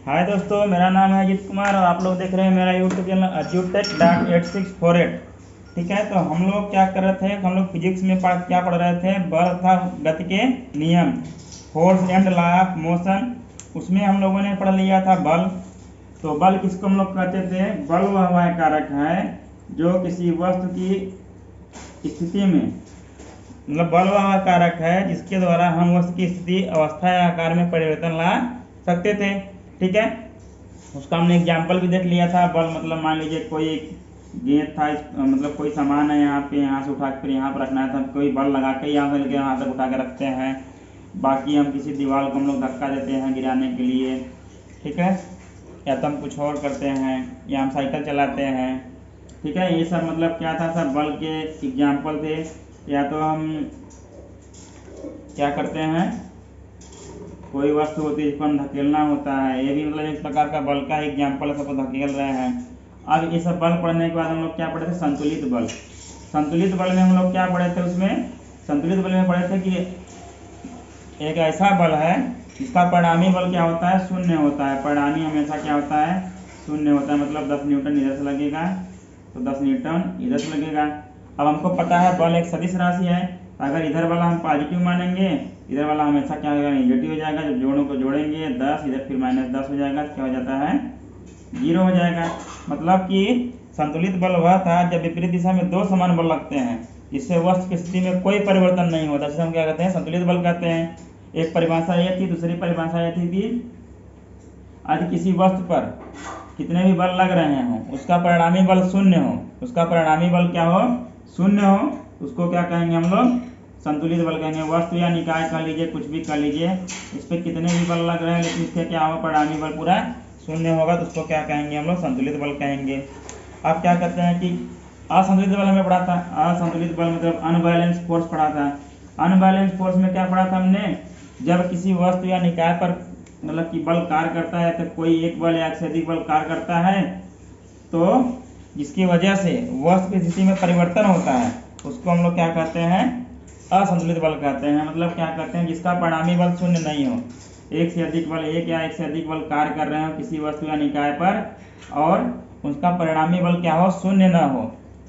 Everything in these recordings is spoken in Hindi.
हाय दोस्तों, मेरा नाम है अजीत कुमार और आप लोग देख रहे हैं मेरा यूट्यूब चैनल ajutek.8648। ठीक है, तो हम लोग क्या कर रहे थे, हम लोग फिजिक्स में क्या पढ़ रहे थे, बल तथा गति के नियम, force and law of motion. उसमें हम लोगों ने पढ़ लिया था बल। तो बल किसको हम लोग कहते थे? बल वह कारक है जो किसी वस्तु की स्थिति में, मतलब बल वह कारक है जिसके द्वारा हम वस्तु की स्थिति, अवस्था या आकार में परिवर्तन ला सकते थे। ठीक है, उसका हमने एग्जाम्पल भी देख लिया था। बल मतलब मान लीजिए कोई गेंद था, मतलब कोई सामान है यहाँ पे, यहाँ से उठा के फिर यहाँ पर रखना है, तो हम कोई बल लगा के यहाँ से लेके यहाँ तक उठा के रखते हैं। बाकी हम किसी दीवार को हम लोग धक्का देते हैं गिराने के लिए, ठीक है, या तो हम कुछ और करते हैं, या हम साइकिल चलाते हैं। ठीक है, ये सब मतलब क्या था, सब बल के एग्जाम्पल थे। या तो हम क्या करते हैं, कोई वस्तु होती है जिसको हम धकेलना होता है, ये भी मतलब एक प्रकार का बल का एग्जाम्पल है, सबको धकेल रहे हैं। अब ये सब बल पढ़ने के बाद हम लोग क्या पढ़े थे, संतुलित बल। संतुलित बल में हम लोग क्या पढ़े थे, उसमें संतुलित बल में पढ़े थे कि एक ऐसा बल है जिसका परिणामी बल क्या होता है, शून्य होता है। परिणामी हमेशा क्या होता है, शून्य होता है। मतलब 10 न्यूटन इधर से लगेगा तो 10 न्यूटन इधर से लगेगा। अब हमको पता है बल एक सदिश राशि है, अगर इधर वाला हम पॉजिटिव मानेंगे, इधर वाला हमेशा क्या होगा, नेगेटिव हो जाएगा। जब जोड़ों को जोड़ेंगे 10, इधर फिर -10 हो जाएगा, क्या हो जाता है, 0 हो जाएगा। मतलब कि संतुलित बल वह था जब विपरीत दिशा में दो समान बल लगते हैं, जिससे वस्तु की स्थिति में कोई परिवर्तन नहीं होता, जिसे हम क्या कहते हैं, संतुलित बल कहते हैं। एक परिभाषा ये थी, दूसरी परिभाषा ये थी कि यदि किसी वस्तु पर कितने भी बल लग रहे हों, उसका परिणामी बल शून्य हो, उसका परिणामी बल क्या हो, शून्य हो, उसको क्या कहेंगे हम लोग, संतुलित बल कहेंगे। वस्तु या निकाय कह लीजिए, कुछ भी कह लीजिए, इस पर कितने भी बल लग रहे हैं लेकिन इसका क्या हो, परिणामी बल पूरा शून्य होगा, तो उसको क्या कहेंगे हम लोग, संतुलित बल कहेंगे। अब क्या कहते हैं कि असंतुलित बल में पढ़ा था, असंतुलित बल मतलब अनबैलेंस फोर्स पढ़ा था। अनबैलेंस फोर्स में क्या पढ़ा था हमने, जब किसी वस्तु या निकाय पर मतलब कि बल कार्य करता है, तो कोई एक बल या एक से अधिक बल कार्य करता है, तो जिसकी वजह से वस्तु की स्थिति में परिवर्तन होता है, उसको हम लोग क्या कहते हैं, असंतुलित बल कहते हैं। मतलब क्या कहते हैं, जिसका परिणामी बल शून्य नहीं हो, एक से अधिक बल, एक या एक से अधिक बल कार्य कर रहे हो किसी वस्तु या निकाय पर, और उसका परिणामी बल क्या हो, शून्य न हो,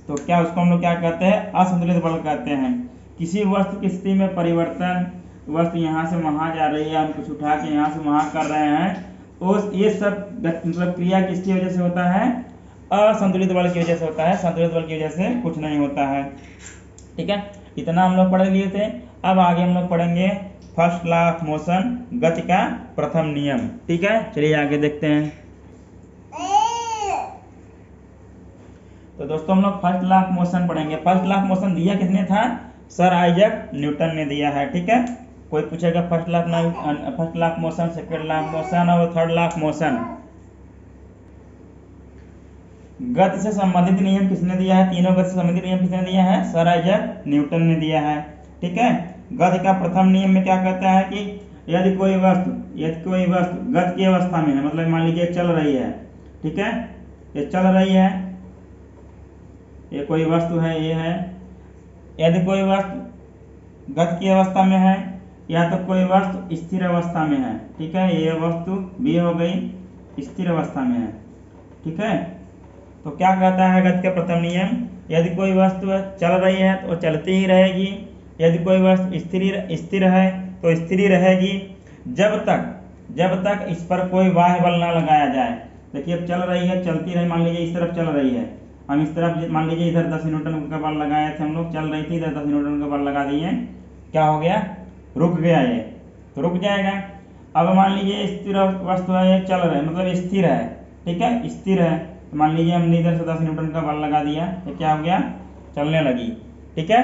तो क्या उसको हम लोग क्या कहते हैं, असंतुलित बल कहते हैं। किसी वस्तु की स्थिति में परिवर्तन, वस्तु यहाँ से वहाँ जा रही है, हम कुछ उठा के यहाँ से वहाँ कर रहे हैं, उस ये सब मतलब क्रिया किसकी वजह से होता है, असंतुलित बल की वजह से होता है। संतुलित बल की वजह से कुछ नहीं होता है। ठीक है, इतना हम लोग पढ़ लिए थे। अब आगे हम लोग पढ़ेंगे फर्स्ट लॉ ऑफ मोशन, गति का प्रथम नियम। ठीक है, चलिए आगे देखते हैं। तो दोस्तों हम लोग फर्स्ट लॉ ऑफ मोशन पढ़ेंगे। फर्स्ट लॉ ऑफ मोशन दिया किसने था, सर आइजैक न्यूटन ने दिया है। ठीक है, कोई पूछेगा first law of motion, second law of motion और थर्ड लॉ ऑफ मोशन। गति से संबंधित नियम किसने दिया है, तीनों गति से संबंधित नियम किसने दिया है, सर आइजैक न्यूटन ने दिया है। ठीक है, गति का प्रथम नियम में क्या कहता है कि यदि कोई वस्तु गति की अवस्था में है, मतलब मान लीजिए चल रही है, ठीक है, ये चल रही है, ये कोई वस्तु है, ये है, यदि कोई वस्तु गति की अवस्था में है, या तो कोई वस्तु स्थिर अवस्था में है, ठीक है, ये वस्तु भी हो गई स्थिर अवस्था में है। ठीक है, तो क्या कहता है गति का प्रथम नियम, यदि कोई वस्तु चल रही है तो चलती ही रहेगी, यदि कोई वस्तु स्थिर है तो स्थिर ही रहेगी, जब तक इस पर कोई बाह्य बल ना लगाया जाए। देखिए अब चल रही है, चलती रही, मान लीजिए इस तरफ चल रही है, हम इस तरफ मान लीजिए इधर 10 न्यूटन का बल लगाए थे, हम लोग चल रही थी, इधर 10 न्यूटन का बल लगा दिए, क्या हो गया, रुक गया, ये तो रुक जाएगा। अब मान लीजिए स्थिर वस्तु है, ये चल रहा है, मतलब स्थिर है, ठीक है, स्थिर है, तो मान लीजिए हमने इधर से 10 न्यूटन का बल लगा दिया, तो क्या हो गया, चलने लगी। ठीक है,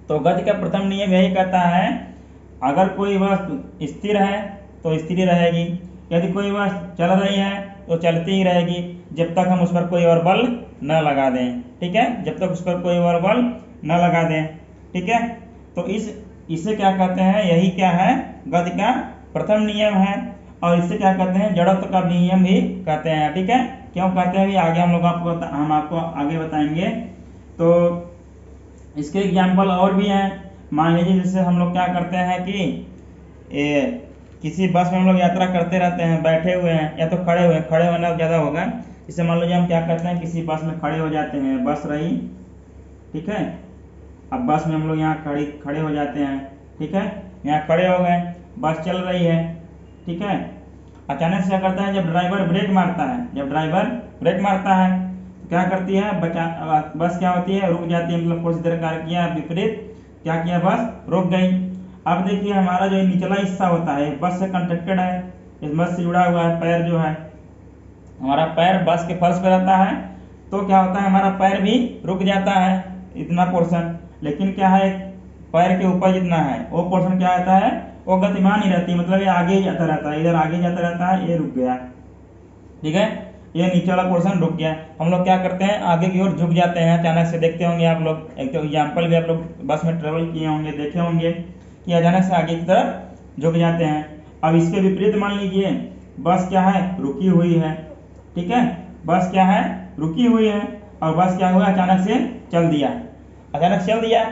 तो गति का प्रथम नियम यही कहता है, अगर कोई वस्तु स्थिर है तो स्थिर रहेगी, यदि कोई वस्तु चल रही है तो चलती ही रहेगी, जब तक हम उस पर कोई और बल न लगा दें। ठीक है, जब तक उस पर कोई और बल न लगा दें। ठीक है, तो इसे क्या कहते हैं, यही क्या है, गति का प्रथम नियम है, और इसे क्या कहते हैं, जड़त्व का नियम भी कहते हैं। ठीक है, क्यों कहते हैं, आगे हम आपको आगे बताएंगे। तो इसके एग्जाम्पल और भी हैं। मान लीजिए जैसे हम लोग क्या करते हैं कि किसी बस में हम लोग यात्रा करते रहते हैं, बैठे हुए हैं या तो खड़े हुए हैं, खड़े होना ज़्यादा होगा। इससे मान लीजिए हम क्या करते हैं, किसी बस में खड़े हो जाते हैं, बस रही, ठीक है। अब बस में हम लोग यहाँ खड़े हो जाते हैं, ठीक है, यहाँ खड़े हो गए, बस चल रही है, ठीक है। अचानक से क्या करता है, जब ड्राइवर ब्रेक मारता है, जब ड्राइवर ब्रेक मारता है तो क्या करती है, बस क्या होती है, रुक जाती है, मतलब कुछ देर कार्य किया विपरीत, क्या किया, बस रुक गई। अब देखिए हमारा जो निचला हिस्सा होता है बस से कनेक्टेड है, इस बस से जुड़ा हुआ है, पैर जो है हमारा पैर बस के फर्श पे रहता है, तो क्या होता है, हमारा पैर भी रुक जाता है इतना पोर्शन। लेकिन क्या है, पैर के ऊपर जितना है वो पोर्शन क्या होता है, वो गतिमान ही रहती है, मतलब ये आगे ही जाता रहता है, इधर आगे जाता रहता है, ये रुक गया, ठीक है, ये नीचे वाला पोर्शन रुक गया। हम लोग क्या करते हैं, आगे की ओर झुक जाते हैं। अचानक से देखते होंगे आप लोग, एक तो एग्जाम्पल भी आप लोग बस में ट्रेवल किए होंगे, देखे होंगे कि अचानक से आगे की तरफ झुक जाते हैं। अब इसके विपरीत मान लीजिए बस क्या है, रुकी हुई है, ठीक है, बस क्या है, रुकी हुई है, और बस क्या हुआ, अचानक से चल दिया, अचानक चल दिया,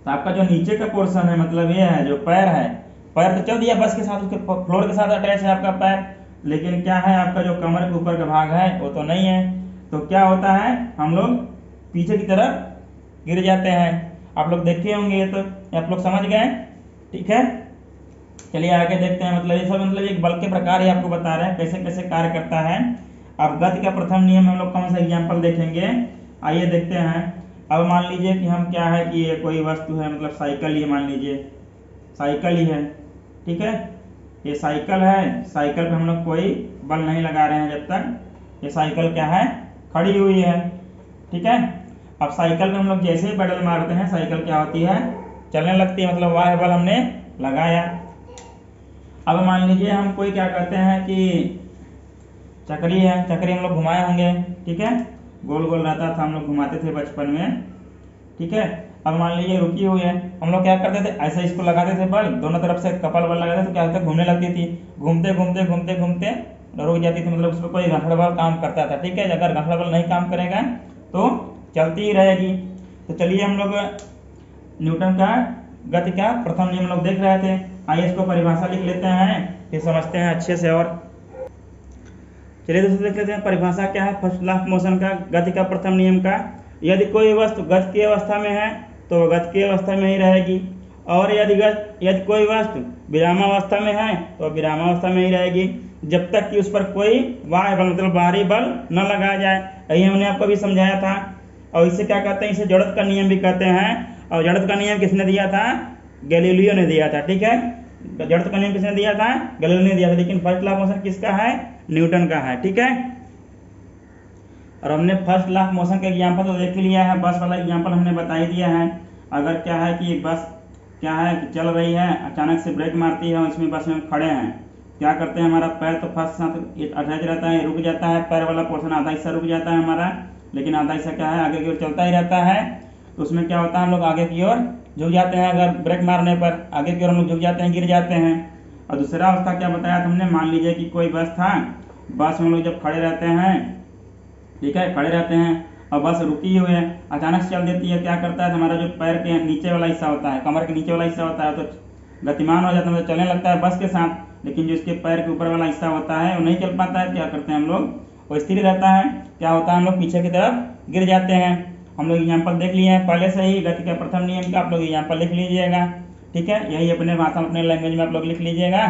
तो आपका जो नीचे का पोर्शन है, मतलब ये है जो पैर है, पैर तो चल दिया बस के साथ, उसके फ्लोर के साथ अटैच है आपका पैर, लेकिन क्या है, आपका जो कमर के ऊपर का भाग है वो तो नहीं है। तो क्या होता है, हम लोग पीछे की तरफ गिर जाते हैं। आप लोग देखे होंगे, ये तो आप लोग समझ गए, ठीक है। चलिए आगे देखते हैं, मतलब ये सब मतलब एक बल के प्रकार ही आपको बता रहे हैं कैसे कैसे कार्य करता है। अब गति का प्रथम नियम हम लोग कौन सा एग्जाम्पल देखेंगे, आइए देखते हैं। अब मान लीजिए कि हम क्या है कि ये कोई वस्तु है, मतलब साइकिल, ये मान लीजिए साइकिल ही है, ठीक है, ये साइकिल है, साइकिल पे हम लोग कोई बल नहीं लगा रहे हैं जब तक ये साइकिल क्या है, खड़ी हुई है, ठीक है। अब साइकिल पे हम लोग जैसे ही पेडल मारते हैं साइकिल क्या होती है, चलने लगती है, मतलब वाह बल हमने लगाया। अब मान लीजिए हम कोई क्या कहते हैं कि चक्री है, चक्री हम लोग घुमाए होंगे, ठीक है, गोल गोल रहता था, हम लोग घुमाते थे बचपन में, ठीक है। अब मान लीजिए रुकी हुई है, हम लोग क्या करते थे, ऐसे इसको लगाते थे बल, दोनों तरफ से कपल बल लगाते थे, तो क्या होता है, घूमने लगती थी, घूमते घूमते घूमते घूमते रुक जाती थी, मतलब उस पर कोई घंटा बल काम करता था, ठीक है। अगर घंटा बल नहीं काम करेगा तो चलती ही रहेगी। तो चलिए हम लोग न्यूटन का गति का प्रथम नियम लोग देख रहे थे, आइए इसको परिभाषा लिख लेते हैं, फिर समझते हैं अच्छे से। और चलिए दोस्तों देख लेते हैं परिभाषा क्या है फर्स्ट लॉ ऑफ मोशन का, गति का प्रथम नियम का। यदि कोई वस्तु गति की अवस्था में है तो गति की अवस्था में ही रहेगी, और यदि कोई वस्तु विरामावस्था में है तो विरामावस्था में ही रहेगी, जब तक कि उस पर कोई बाह्य बल मतलब बाहरी बल न लगाया जाए। यही हमने आपको भी समझाया था। और इसे क्या कहते हैं, इसे जड़त्व का नियम भी कहते हैं। और जड़त्व का नियम किसने दिया था, गैलीलियो ने दिया था, ठीक है। जड़त्व का नियम किसने दिया था, गैलीलियो ने दिया था, लेकिन फर्स्ट लॉ ऑफ मोशन किसका है, न्यूटन का है, ठीक है। और हमने फर्स्ट लॉ ऑफ मोशन का एग्जाम्पल तो देख लिया है, बस वाला एग्जाम्पल हमने बता ही दिया है। अगर क्या है कि बस क्या है कि चल रही है, अचानक से ब्रेक मारती है, इसमें बस में खड़े हैं, क्या करते हैं, हमारा पैर तो फर्स्ट साथ अटैच रहता है, रुक जाता है, पैर वाला पोर्शन आधा हिस्सा रुक जाता है हमारा, लेकिन आधा हिस्सा क्या है, आगे की ओर चलता ही रहता है। तो उसमें क्या होता है, हम लोग आगे की ओर झुक जाते हैं, अगर ब्रेक मारने पर आगे की ओर हम लोग झुक जाते हैं, गिर जाते हैं। और दूसरा अवस्था क्या बताया था हमने, मान लीजिए कि कोई बस था, बस में हम लोग जब खड़े रहते हैं, ठीक है, खड़े रहते हैं और बस रुकी हुई है, अचानक चल देती है, क्या करता है, हमारा जो पैर के नीचे वाला हिस्सा होता है, कमर के नीचे वाला हिस्सा होता है, तो गतिमान हो जाता है, तो चलने लगता है बस के साथ, लेकिन जो इसके पैर के ऊपर वाला हिस्सा होता है वो नहीं चल पाता है। क्या करते हैं हम लोग, वो स्थिर रहता है, क्या होता है, हम लोग पीछे की तरफ गिर जाते हैं। हम लोग एग्जाम्पल देख लिए हैं पहले से ही गति के प्रथम नियम का, आप लोग एग्जाम्पल लिख लीजिएगा, ठीक है, यही अपने भाषा में अपने लैंग्वेज में आप लोग लिख लीजिएगा।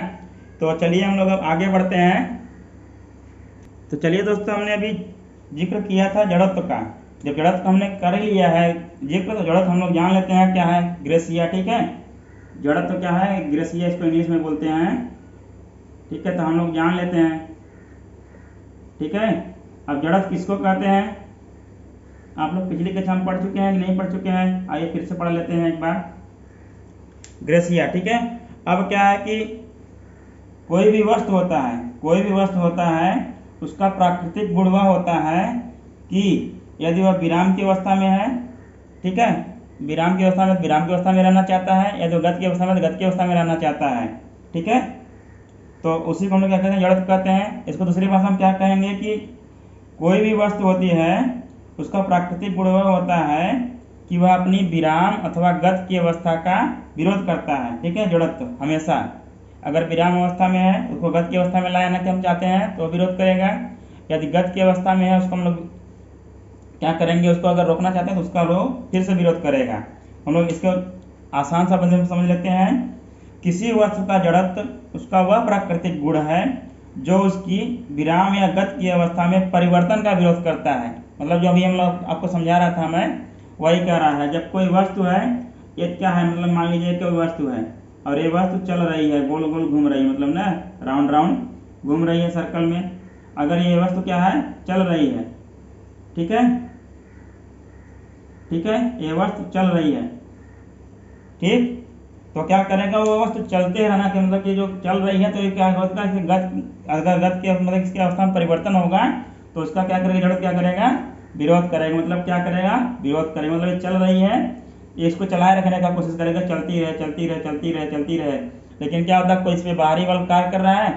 तो चलिए हम लोग अब आगे बढ़ते हैं। तो चलिए दोस्तों, हमने अभी जिक्र किया था जड़त्व का, जब जड़त्व हमने कर लिया है जिक्र, तो जड़त्व हम लोग जान लेते हैं क्या है, ग्रेसिया, ठीक है। जड़त्व क्या है, ग्रेसिया, इसको इंग्लिश में बोलते हैं, ठीक है, तो हम लोग जान लेते हैं, ठीक है। अब जड़त्व किसको कहते हैं, आप लोग पिछली कक्षा में पढ़ चुके हैं कि नहीं पढ़ चुके हैं, आइए फिर से पढ़ लेते हैं एक बार, ग्रेसिया, ठीक है। अब क्या है कि कोई भी वस्तु होता है, कोई भी वस्तु होता है, उसका प्राकृतिक गुण वह होता है कि यदि वह विराम की अवस्था में है, ठीक है, विराम की अवस्था में विराम की अवस्था में रहना चाहता है, यदि गति की अवस्था में गति की अवस्था में रहना चाहता है, ठीक है। तो उसी को हम लोग क्या कहते हैं, जड़त्व कहते हैं। इसको दूसरी भाषा में क्या कहेंगे कि कोई भी वस्तु होती है उसका प्राकृतिक गुण वह होता है कि वह अपनी विराम अथवा गति की अवस्था का विरोध करता है, ठीक है, जड़त्व हमेशा। अगर विराम अवस्था में है उसको गति की अवस्था में लाना कि हम चाहते हैं तो विरोध करेगा। यदि गति की अवस्था में है उसको हम लोग क्या करेंगे, उसको अगर रोकना चाहते हैं तो उसका वो फिर से विरोध करेगा। हम लोग इसको आसान सा बंदे में समझ लेते हैं। किसी वस्तु का जड़त्व उसका वह प्राकृतिक गुण है जो उसकी विराम या गति की अवस्था में परिवर्तन का विरोध करता है। मतलब जो अभी हम लोग आपको समझा रहा था मैं वही कह रहा है। जब कोई वस्तु है, ये क्या है, मतलब मान लीजिए कोई वस्तु है और ये वस्तु चल रही है, गोल गोल घूम रही है, मतलब ना राउंड राउंड घूम रही है सर्कल में। अगर ये वस्तु क्या है, चल रही है, ठीक है, ठीक है, ये वस्तु चल रही है, ठीक, तो क्या करेगा वो वस्तु चलते रहना के मतलब कि जो चल रही है तो ये क्या होता है कि अगर गति के मतलब इसकी अवस्था में परिवर्तन होगा तो उसका क्या करेगा, जड़ क्या करेगा, विरोध करेगा। मतलब क्या करेगा, विरोध करेगा। मतलब ये चल रही है, ये इसको चलाए रखने का कोशिश करेगा, चलती रहे चलती रहे चलती रहे चलती रहे, लेकिन क्या होता है कोई इस पर बाहरी बल कार्य कर रहा है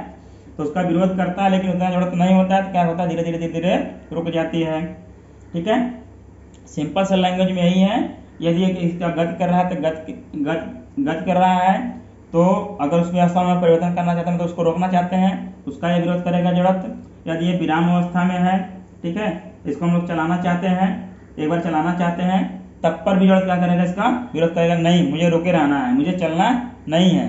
तो उसका विरोध करता है, लेकिन उतना जरूरत नहीं होता है तो क्या होता है, धीरे धीरे धीरे धीरे रुक जाती है। ठीक है, सिंपल सा लैंग्वेज में यही है। यदि इसका गति कर रहा है तो गति कर रहा है तो अगर उसमें अवस्था में परिवर्तन करना चाहते हैं तो उसको रोकना चाहते हैं, उसका ये विरोध करेगा जड़त्व। यदि ये विराम अवस्था में है, ठीक है, इसको हम लोग चलाना चाहते हैं, एक बार चलाना चाहते हैं, तब पर भी जड़त्व क्या करेगा, इसका विरोध करेगा, नहीं मुझे रुके रहना है, मुझे चलना नहीं है,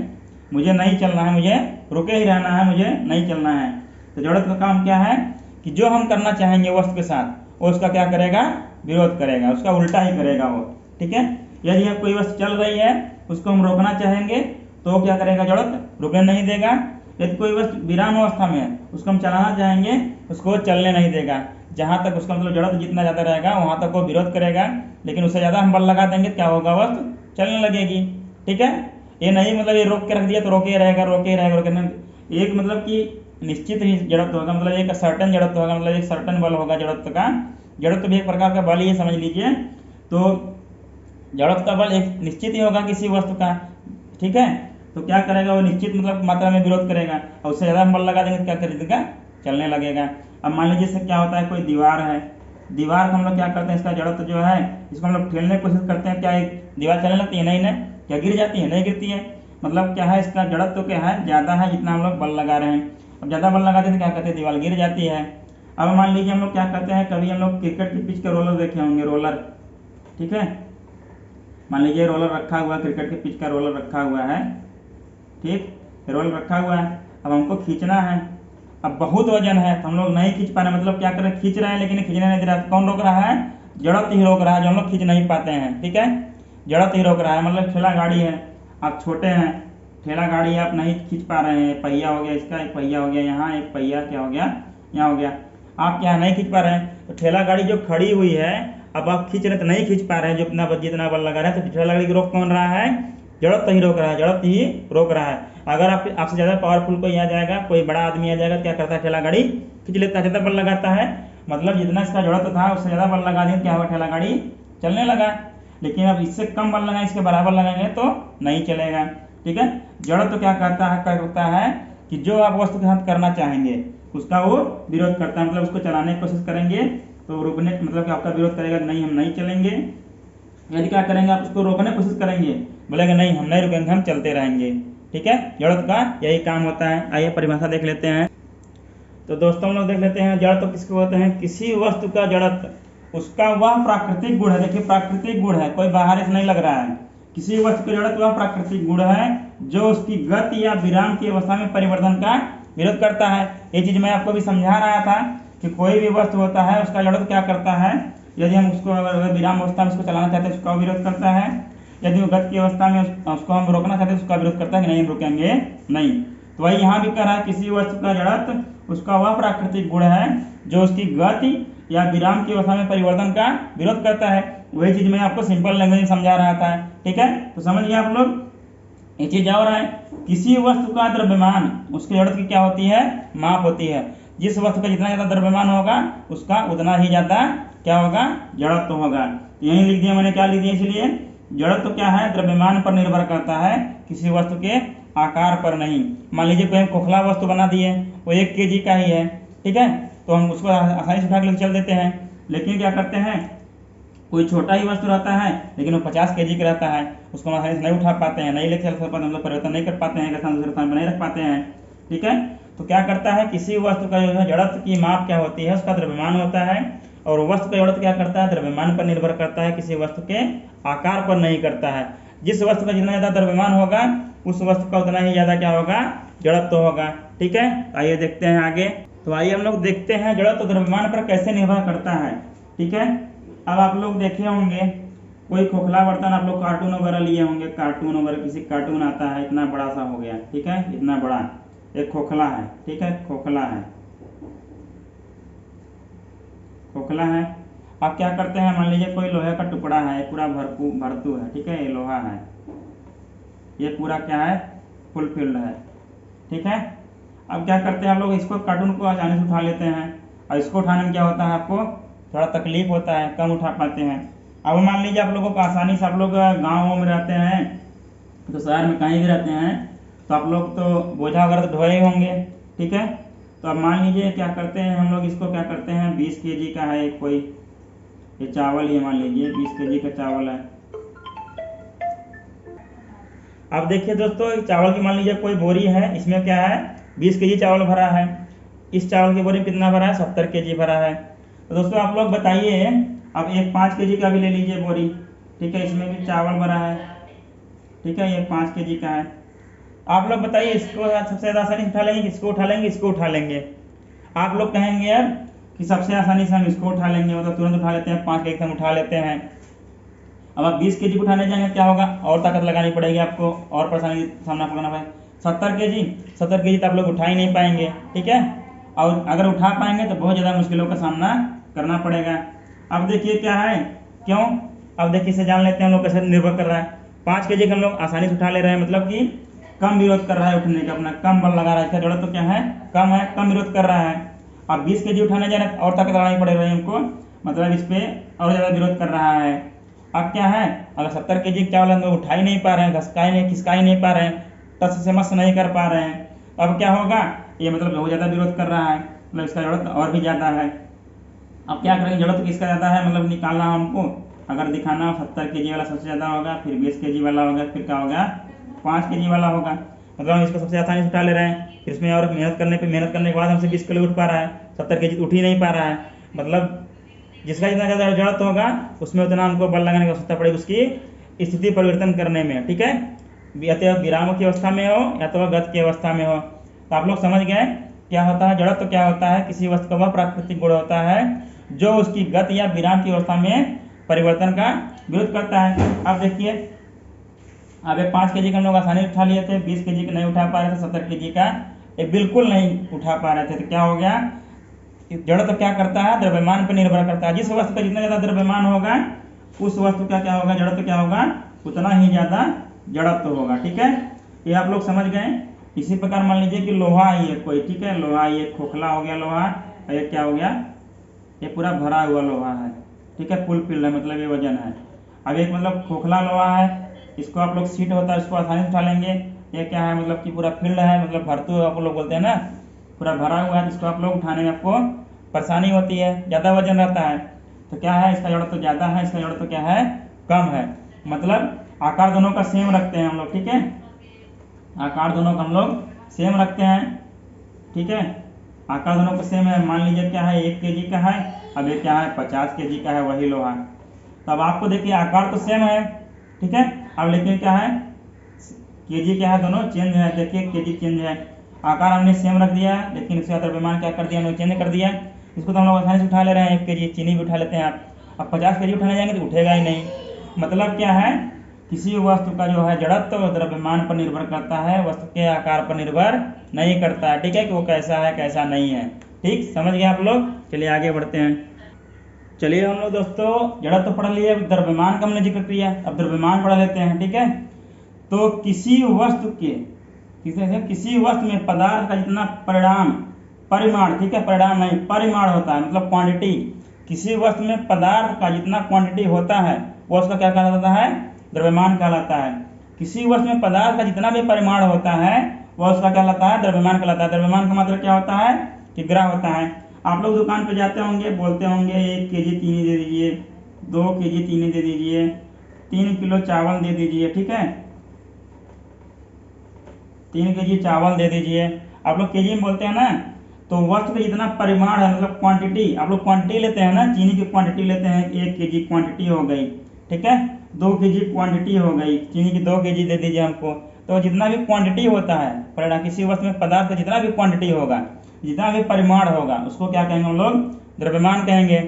मुझे नहीं चलना है, मुझे रुके ही रहना है, मुझे नहीं चलना है। तो जड़त्व का काम क्या है कि जो हम करना चाहेंगे वस्तु के साथ वो उसका क्या करेगा, विरोध करेगा, उसका उल्टा ही करेगा वो। ठीक है, यदि हम कोई वस्तु चल रही है उसको हम रोकना चाहेंगे तो क्या करेगा, जड़त्व रुकने नहीं देगा। यदि कोई वस्तु विराम अवस्था में है उसको हम चलाना चाहेंगे उसको चलने नहीं देगा। जहाँ तक उसका मतलब जड़त्व जितना ज़्यादा रहेगा वहाँ तक वो विरोध करेगा, लेकिन उससे ज़्यादा हम बल लगा देंगे क्या होगा, वस्तु चलने लगेगी। ठीक है, ये नहीं मतलब ये रोक के रख दिया तो रोके ही रहेगा, रोके ही रहेगा, रोके नहीं। एक मतलब कि निश्चित ही जड़त्व होगा, मतलब एक सर्टन जड़त्व होगा, मतलब एक सर्टन बल होगा जड़त्व का। जड़त्व भी एक प्रकार का बल ही समझ लीजिए। तो जड़त्व का बल एक निश्चित ही होगा किसी वस्तु का। ठीक है, तो क्या करेगा वो निश्चित मतलब मात्रा में विरोध करेगा और उससे ज़्यादा हम बल लगा देंगे तो क्या करेगा, चलने लगेगा। अब मान लीजिए इससे क्या होता है, कोई दीवार है, दीवार को हम लोग क्या करते हैं, इसका जड़त्व जो है इसको हम लोग ठेलने की कोशिश करते हैं, क्या एक दीवार चलने लगती है, नहीं ना, क्या गिर जाती है, नहीं गिरती है। मतलब क्या है, इसका जड़त्व क्या है, ज़्यादा है जितना हम लोग बल लगा रहे हैं। अब ज़्यादा बल लगाते हैं तो क्या करते हैं, दीवार गिर जाती है। अब मान लीजिए हम लोग क्या करते हैं, कभी हम लोग क्रिकेट की पिच के रोलर देखे होंगे, रोलर, ठीक है, मान लीजिए रोलर रखा हुआ है, क्रिकेट के पिच का रोलर रखा हुआ है, ठीक, रोलर रखा हुआ है। अब हमको खींचना है, अब बहुत वजन है तो हम लोग नहीं खींच पा रहे, मतलब क्या करें, खींच रहे हैं लेकिन खींचने नहीं दे रहा। तो कौन रोक रहा है, जड़त्व ही रोक रहा है, जो हम लोग खींच नहीं पाते हैं। ठीक है, जड़त्व ही रोक रहा है। मतलब ठेला गाड़ी है, आप छोटे हैं, ठेला गाड़ी आप नहीं खींच पा रहे हैं, पहिया हो गया इसका, एक पहिया हो गया यहाँ, एक पहिया क्या हो गया यहाँ हो गया, आप क्या नहीं खींच पा रहे हैं। तो ठेला गाड़ी जो खड़ी हुई है अब आप खींच रहे तो नहीं खींच पा रहे हैं, जो जितना बल लगा रहे हैं, तो ठेला गाड़ी को रोक कौन रहा है, जड़त्व ही रोक रहा है, जड़त्व ही रोक रहा है। अगर आपसे ज़्यादा पावरफुल कोई आ जाएगा, कोई बड़ा आदमी आ जाएगा, क्या करता है, ठेला गाड़ी खींच लेता है, ज़्यादा बल लगाता है, मतलब जितना इसका जड़त्व था उससे ज़्यादा बल लगा दें, क्या हुआ, ठेला गाड़ी चलने लगा। लेकिन अब इससे कम बल लगाएं, इसके बराबर लगाएंगे तो नहीं चलेगा। ठीक है, जड़त्व क्या करता है कि जो आप वस्तु के साथ करना चाहेंगे उसका वो विरोध करता है, मतलब उसको चलाने की कोशिश करेंगे तो रुकने मतलब कि आपका विरोध करेगा, नहीं हम नहीं चलेंगे। यदि क्या करेंगे, आप उसको रोकने की कोशिश करेंगे, बोलेंगे नहीं हम नहीं रुकेंगे, हम चलते रहेंगे। ठीक है, जड़त्व का यही काम होता है। आइए परिभाषा देख लेते हैं। तो दोस्तों हम लोग देख लेते हैं जड़त्व किसको होते हैं, किसी वस्तु का जड़त्व उसका वह प्राकृतिक गुण है। देखिए प्राकृतिक गुण है, कोई बाहर से नहीं लग रहा है। किसी वस्तु का जड़त्व वह प्राकृतिक गुण है जो उसकी गति या विराम की अवस्था में परिवर्तन का विरोध करता है। ये चीज मैं आपको भी समझा रहा था कि कोई भी वस्तु होता है उसका जड़त्व क्या करता है, यदि हम उसको अगर विराम अवस्था में उसको चलाना चाहते हैं उसका विरोध करता है, यदि वो गति की अवस्था में उसको हम रोकना चाहते हैं उसका विरोध करता है कि नहीं हम रुकेंगे नहीं। तो वही यहाँ भी कह रहा है, किसी वस्तु का जड़त्व उसका वह प्राकृतिक गुण है जो उसकी गति या विराम की अवस्था में परिवर्तन का विरोध करता है। वही चीज मैं आपको सिंपल लैंग्वेज में समझा रहा था। ठीक है, तो समझिए आप लोग ये चीज हो रहा है। किसी वस्तु का द्रव्यमान उसके जड़त्व की क्या होती है, माप होती है। जिस वस्तु का जितना ज्यादा द्रव्यमान होगा उसका उतना ही ज्यादा क्या होगा, जड़त्व होगा। यही लिख दिया मैंने, क्या लिख दिया, इसलिए जड़त्व क्या है, द्रव्यमान पर निर्भर करता है, किसी वस्तु के आकार पर नहीं। मान लीजिए कोई हम खोखला वस्तु बना दिए, वो 1 kg का ही है, ठीक है, तो हम उसको आसानी से उठा के चल देते हैं। लेकिन क्या करते हैं, कोई छोटा ही वस्तु रहता है लेकिन वो 50 केजी का रहता है, उसको हम आसानी से नहीं उठा पाते हैं, नहीं लेके चल पाते हैं, हम लोग परिवर्तन नहीं कर पाते हैं, एक स्थान से दूसरे स्थान पर नहीं रख पाते हैं। ठीक है, तो क्या करता है, किसी वस्तु का जो है जड़त्व की माप क्या होती है, उसका द्रव्यमान होता है। और वस्तु का जड़त्व क्या करता है, द्रव्यमान पर निर्भर करता है, किसी वस्तु के आकार पर नहीं करता है। जिस वस्तु का जितना ज़्यादा द्रव्यमान होगा उस वस्तु का उतना ही ज़्यादा क्या होगा, जड़त्व होगा। ठीक है, आइए देखते हैं आगे। तो आइए हम लोग देखते हैं जड़त्व द्रव्यमान पर कैसे निर्भर करता है। ठीक है, अब आप लोग देखे होंगे कोई खोखला बर्तन, आप लोग कार्टून वगैरह लिए होंगे, कार्टून वगैरह किसी कार्टून आता है, इतना बड़ा सा हो गया। ठीक है, इतना बड़ा एक खोखला है। ठीक है, खोखला है, खोखला है। आप क्या करते हैं, मान लीजिए कोई लोहे का टुकड़ा है, पूरा भरतू है। ठीक है, ये लोहा है, ये पूरा क्या है, फुल फील्ड है। ठीक है, अब क्या करते हैं हम लोग, इसको कार्टून को आसानी से उठा लेते हैं, और इसको उठाने में क्या होता है, आपको थोड़ा तकलीफ होता है, कम उठा पाते हैं। अब मान लीजिए आप लोगों को आसानी से, आप लोग गाँव में रहते हैं तो शहर में कहीं भी रहते हैं, तो आप लोग तो बोझा वगैरह तो ढोए ही होंगे। ठीक है, तो अब मान लीजिए क्या करते हैं हम लोग, इसको क्या करते हैं, 20 केजी का है कोई, ये चावल ही मान लीजिए 20 केजी का चावल है। अब देखिए दोस्तों, चावल की मान लीजिए कोई बोरी है, इसमें क्या है, 20 केजी चावल भरा है। इस चावल की बोरी में कितना भरा है, 70 केजी भरा है। तो दोस्तों आप लोग बताइए, अब एक 5 केजी का भी ले लीजिए बोरी। ठीक है, इसमें भी चावल भरा है। ठीक है, ये 5 केजी का है। आप लोग बताइए, इसको सबसे ज़्यादा आसानी से उठा लेंगे, किसको उठा लेंगे, इसको उठा लेंगे। आप लोग कहेंगे यार कि सबसे आसानी से हम इसको उठा लेंगे, मतलब तुरंत उठा लेते हैं, 5 केजी हम उठा लेते हैं। अब आप 20 केजी उठाने जाएंगे क्या होगा, और ताकत लगानी पड़ेगी आपको, और परेशानी सामना करना पड़ेगा। 70 केजी तो आप लोग उठा ही नहीं पाएंगे। ठीक है, और अगर उठा पाएंगे तो बहुत ज़्यादा मुश्किलों का सामना करना पड़ेगा। अब देखिए क्या है, क्यों, अब देखिए इसे जान लेते हैं हम लोग कैसे निर्भर कर रहा है। 5 केजी का हम लोग आसानी से उठा ले रहे हैं, मतलब कि कम विरोध कर रहा है उठने का, अपना कम बल लगा रहा है, इसका जड़त्व तो क्या है, कम है, कम विरोध कर रहा है। अब 20 केजी उठाने जा रहे हैं, और ताकत लगानी पड़ रही है हमको, मतलब इस पे और ज़्यादा विरोध कर रहा है। अब क्या है, अगर 70 केजी चावल हम लोग उठा ही नहीं पा रहे हैं, घसका ही नहीं, खिसका ही नहीं पा रहे हैं, टस से मस नहीं कर पा रहे हैं, अब क्या होगा, ये मतलब बहुत ज़्यादा विरोध कर रहा है, मतलब इसका जड़त्व और भी ज़्यादा है। अब क्या करेंगे, जड़त्व किसका ज़्यादा है, मतलब निकालना हमको, अगर दिखाना 70 केजी वाला सबसे ज़्यादा होगा, फिर 20 केजी वाला होगा, फिर क्या होगा, 5 केजी वाला होगा। मतलब हम इसको सबसे आसानी से उठा ले रहे हैं, फिर इसमें और मेहनत करने के बाद हमसे 20 किलो उठ पा रहा है, 70 केजी उठ ही नहीं पा रहा है। मतलब जिसका जितना ज़्यादा जड़त्व होगा उसमें उतना हमको बल लगाने की आवश्यकता पड़ेगी, उसकी स्थिति परिवर्तन करने में। ठीक है, या तो विराम की अवस्था में हो या तो गति की अवस्था में हो। तो आप लोग समझ गए क्या होता है जड़त्व, क्या होता है, किसी वस्तु का वह प्राकृतिक गुण होता है जो उसकी गति या विराम की अवस्था में परिवर्तन का विरोध करता है। अब देखिए, अब 5 केजी का हम लोग आसानी उठा लिए थे, 20 केजी का नहीं उठा पा रहे थे, 70 केजी का ये बिल्कुल नहीं उठा पा रहे थे। तो क्या हो गया, जड़त्व क्या करता है, द्रव्यमान पर निर्भर करता है। जिस वस्तु का जितना ज़्यादा द्रव्यमान होगा उस वस्तु का क्या होगा, जड़त्व क्या होगा, उतना ही ज़्यादा जड़त्व होगा। ठीक है, ये आप लोग समझ गए। इसी प्रकार मान लीजिए कि लोहा ही है कोई, ठीक है, लोहा ये खोखला हो गया लोहा, और ये क्या हो गया, ये पूरा भरा हुआ लोहा है। ठीक है, फुल फील्ड है, मतलब ये वजन है। अब एक मतलब खोखला लोहा है, इसको आप लोग सीट होता है, इसको आसानी से उठा लेंगे। ये क्या है, मतलब कि पूरा फील्ड है, मतलब भरतू आप लोग बोलते हैं ना, पूरा भरा हुआ है, इसको आप लोग उठाने में आपको परेशानी होती है, ज़्यादा वजन रहता है। तो क्या है, इसका जड़त्व तो ज़्यादा है, इसका जड़त्व तो क्या है, कम है। मतलब आकार दोनों का सेम रखते हैं हम लोग। ठीक है, आकार दोनों का हम लोग सेम रखते हैं। ठीक है, आकार दोनों का सेम है। मान लीजिए क्या है, 1 केजी का है, अब ये क्या है, 50 केजी का है वही लोहा। तो अब आपको देखिए आकार तो सेम है, ठीक है, अब लेकिन क्या है, केजी क्या है, दोनों चेंज है। देखिए केजी चेंज है, आकार हमने सेम रख दिया है, लेकिन इसका द्रव्यमान क्या कर दिया, हमने चेंज कर दिया। इसको तो हम लोग आसानी से उठा ले रहे हैं, 1 केजी चीनी भी उठा लेते हैं आप। अब 50 केजी उठाने जाएंगे तो उठेगा ही नहीं। मतलब क्या है, किसी वस्तु का जो है जड़त्व द्रव्यमान पर निर्भर करता है, वस्तु के आकार पर निर्भर नहीं करता है। ठीक है, कि वो कैसा है कैसा नहीं है। ठीक, समझ गए आप लोग। चलिए आगे बढ़ते हैं। चलिए हम लोग दोस्तों जड़त्व पढ़ लिए, द्रव्यमान का हमने जिक्र किया, अब द्रव्यमान पढ़ लेते हैं। ठीक है, तो किसी वस्तु में पदार्थ का जितना परिमाण, ठीक है, परिणाम नहीं, परिमाण होता है, मतलब क्वांटिटी। किसी वस्तु में पदार्थ का जितना क्वांटिटी होता है वो उसका क्या कहलाता है, द्रव्यमान कहलाता है। किसी वस्तु में पदार्थ का जितना भी परिमाण होता है वह उसका क्या कहलाता है, द्रव्यमान कहलाता है। द्रव्यमान का मतलब क्या होता है, कि ग्राह होता है। आप लोग दुकान पे जाते होंगे, बोलते होंगे 1 केजी चीनी दे दीजिए, 2 kg चीनी दे दीजिए, 3 किलो चावल दे दीजिए, ठीक है, 3 kg चावल दे दीजिए। आप लोग केजी में बोलते हैं ना, तो वस्तु का जितना परिमाण है मतलब क्वांटिटी, आप लोग क्वांटिटी लेते हैं ना, चीनी की क्वांटिटी लेते हैं, 1 kg क्वांटिटी हो गई, ठीक है, 2 kg क्वांटिटी हो गई, चीनी की 2 kg दे दीजिए हमको। तो जितना भी क्वांटिटी होता है परिणाम, किसी वस्तु में पदार्थ का जितना भी क्वांटिटी होगा, जितना भी परिमाण होगा, उसको क्या कहेंगे हम लोग, द्रव्यमान कहेंगे,